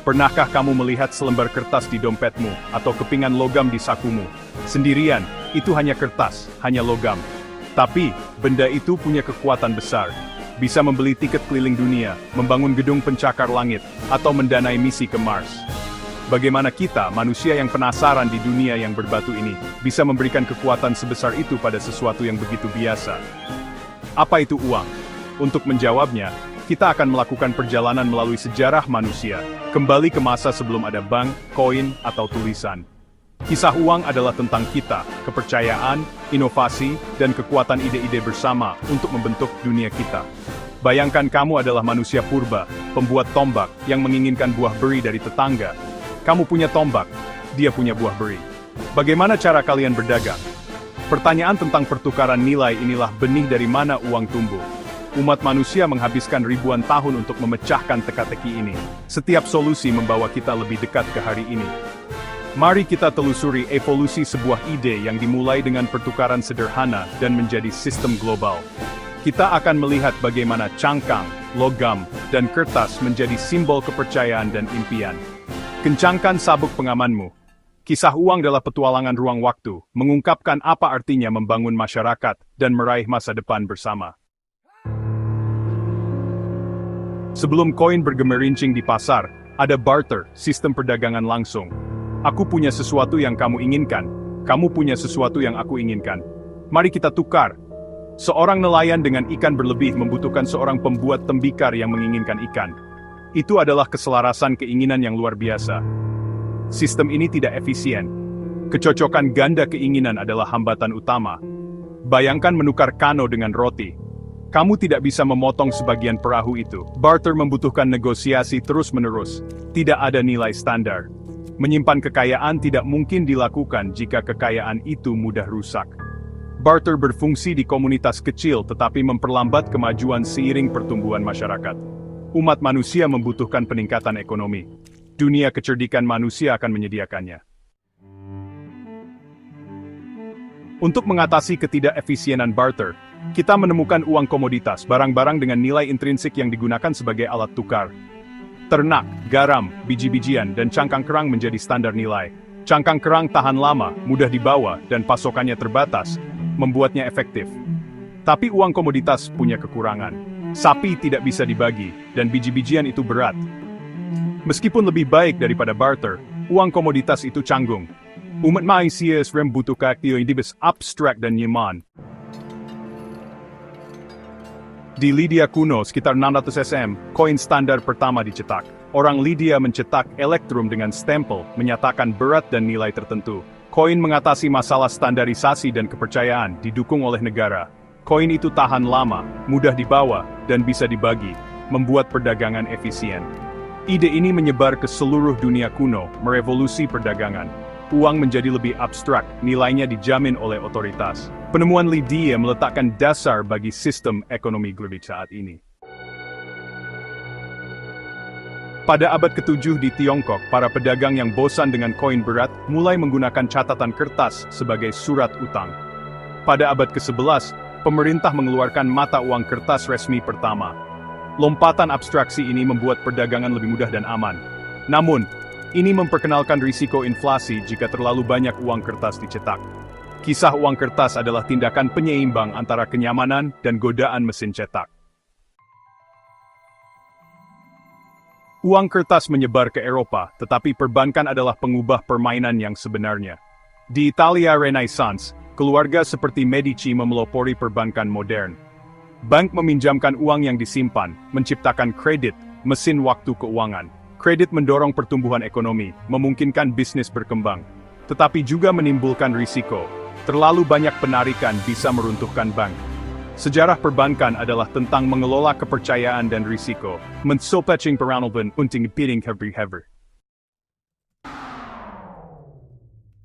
Pernahkah kamu melihat selembar kertas di dompetmu, atau kepingan logam di sakumu? Sendirian, itu hanya kertas, hanya logam. Tapi, benda itu punya kekuatan besar. Bisa membeli tiket keliling dunia, membangun gedung pencakar langit, atau mendanai misi ke Mars. Bagaimana kita, manusia yang penasaran di dunia yang berbatu ini, bisa memberikan kekuatan sebesar itu pada sesuatu yang begitu biasa? Apa itu uang? Untuk menjawabnya, kita akan melakukan perjalanan melalui sejarah manusia, kembali ke masa sebelum ada bank, koin, atau tulisan. Kisah uang adalah tentang kita, kepercayaan, inovasi, dan kekuatan ide-ide bersama untuk membentuk dunia kita. Bayangkan kamu adalah manusia purba, pembuat tombak, yang menginginkan buah beri dari tetangga. Kamu punya tombak, dia punya buah beri. Bagaimana cara kalian berdagang? Pertanyaan tentang pertukaran nilai inilah benih dari mana uang tumbuh. Umat manusia menghabiskan ribuan tahun untuk memecahkan teka-teki ini. Setiap solusi membawa kita lebih dekat ke hari ini. Mari kita telusuri evolusi sebuah ide yang dimulai dengan pertukaran sederhana dan menjadi sistem global. Kita akan melihat bagaimana cangkang, logam, dan kertas menjadi simbol kepercayaan dan impian. Kencangkan sabuk pengamanmu. Kisah uang adalah petualangan ruang waktu, mengungkapkan apa artinya membangun masyarakat dan meraih masa depan bersama. Sebelum koin bergemerincing di pasar, ada barter, sistem perdagangan langsung. Aku punya sesuatu yang kamu inginkan, kamu punya sesuatu yang aku inginkan. Mari kita tukar. Seorang nelayan dengan ikan berlebih membutuhkan seorang pembuat tembikar yang menginginkan ikan. Itu adalah keselarasan keinginan yang luar biasa. Sistem ini tidak efisien. Kecocokan ganda keinginan adalah hambatan utama. Bayangkan menukar kano dengan roti. Kamu tidak bisa memotong sebagian perahu itu. Barter membutuhkan negosiasi terus-menerus. Tidak ada nilai standar. Menyimpan kekayaan tidak mungkin dilakukan jika kekayaan itu mudah rusak. Barter berfungsi di komunitas kecil tetapi memperlambat kemajuan seiring pertumbuhan masyarakat. Umat manusia membutuhkan peningkatan ekonomi. Dunia kecerdikan manusia akan menyediakannya. Untuk mengatasi ketidakefisienan barter, kita menemukan uang komoditas, barang-barang dengan nilai intrinsik yang digunakan sebagai alat tukar. Ternak, garam, biji-bijian, dan cangkang kerang menjadi standar nilai. Cangkang kerang tahan lama, mudah dibawa, dan pasokannya terbatas, membuatnya efektif. Tapi uang komoditas punya kekurangan. Sapi tidak bisa dibagi, dan biji-bijian itu berat. Meskipun lebih baik daripada barter, uang komoditas itu canggung. Umat manusia membutuhkan ide abstrak dan nyaman. Di Lydia kuno sekitar 600 SM, koin standar pertama dicetak. Orang Lydia mencetak elektrum dengan stempel, menyatakan berat dan nilai tertentu. Koin mengatasi masalah standarisasi dan kepercayaan, didukung oleh negara. Koin itu tahan lama, mudah dibawa, dan bisa dibagi, membuat perdagangan efisien. Ide ini menyebar ke seluruh dunia kuno, merevolusi perdagangan. Uang menjadi lebih abstrak, nilainya dijamin oleh otoritas. Penemuan Lydia meletakkan dasar bagi sistem ekonomi global saat ini. Pada abad ke-7 di Tiongkok, para pedagang yang bosan dengan koin berat mulai menggunakan catatan kertas sebagai surat utang. Pada abad ke-11, pemerintah mengeluarkan mata uang kertas resmi pertama. Lompatan abstraksi ini membuat perdagangan lebih mudah dan aman. Namun, ini memperkenalkan risiko inflasi jika terlalu banyak uang kertas dicetak. Kisah uang kertas adalah tindakan penyeimbang antara kenyamanan dan godaan mesin cetak. Uang kertas menyebar ke Eropa, tetapi perbankan adalah pengubah permainan yang sebenarnya. Di Italia Renaissance, keluarga seperti Medici memelopori perbankan modern. Bank meminjamkan uang yang disimpan, menciptakan kredit, mesin waktu keuangan. Kredit mendorong pertumbuhan ekonomi, memungkinkan bisnis berkembang. Tetapi juga menimbulkan risiko. Terlalu banyak penarikan bisa meruntuhkan bank. Sejarah perbankan adalah tentang mengelola kepercayaan dan risiko. Mensopaching peranalban unting piring hever.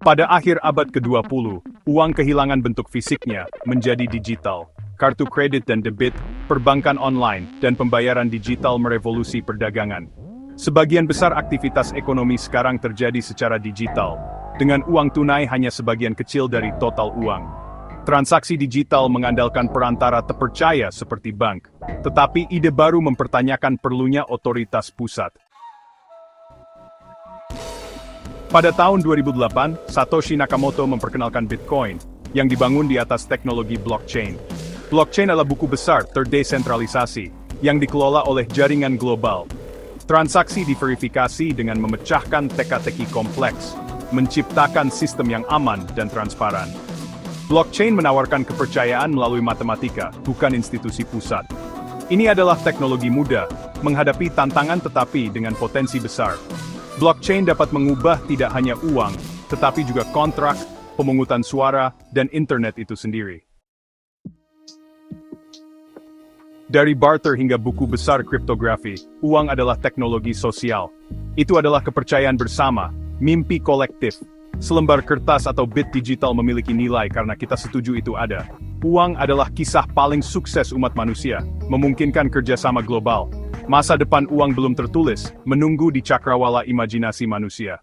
Pada akhir abad ke-20, uang kehilangan bentuk fisiknya menjadi digital. Kartu kredit dan debit, perbankan online, dan pembayaran digital merevolusi perdagangan. Sebagian besar aktivitas ekonomi sekarang terjadi secara digital, dengan uang tunai hanya sebagian kecil dari total uang. Transaksi digital mengandalkan perantara terpercaya seperti bank, tetapi ide baru mempertanyakan perlunya otoritas pusat. Pada tahun 2008, Satoshi Nakamoto memperkenalkan Bitcoin, yang dibangun di atas teknologi blockchain. Blockchain adalah buku besar terdesentralisasi, yang dikelola oleh jaringan global. Transaksi diverifikasi dengan memecahkan teka-teki kompleks, menciptakan sistem yang aman dan transparan. Blockchain menawarkan kepercayaan melalui matematika, bukan institusi pusat. Ini adalah teknologi muda, menghadapi tantangan tetapi dengan potensi besar. Blockchain dapat mengubah tidak hanya uang, tetapi juga kontrak, pemungutan suara, dan internet itu sendiri. Dari barter hingga buku besar kriptografi, uang adalah teknologi sosial. Itu adalah kepercayaan bersama, mimpi kolektif. Selembar kertas atau bit digital memiliki nilai karena kita setuju itu ada. Uang adalah kisah paling sukses umat manusia, memungkinkan kerjasama global. Masa depan uang belum tertulis, menunggu di cakrawala imajinasi manusia.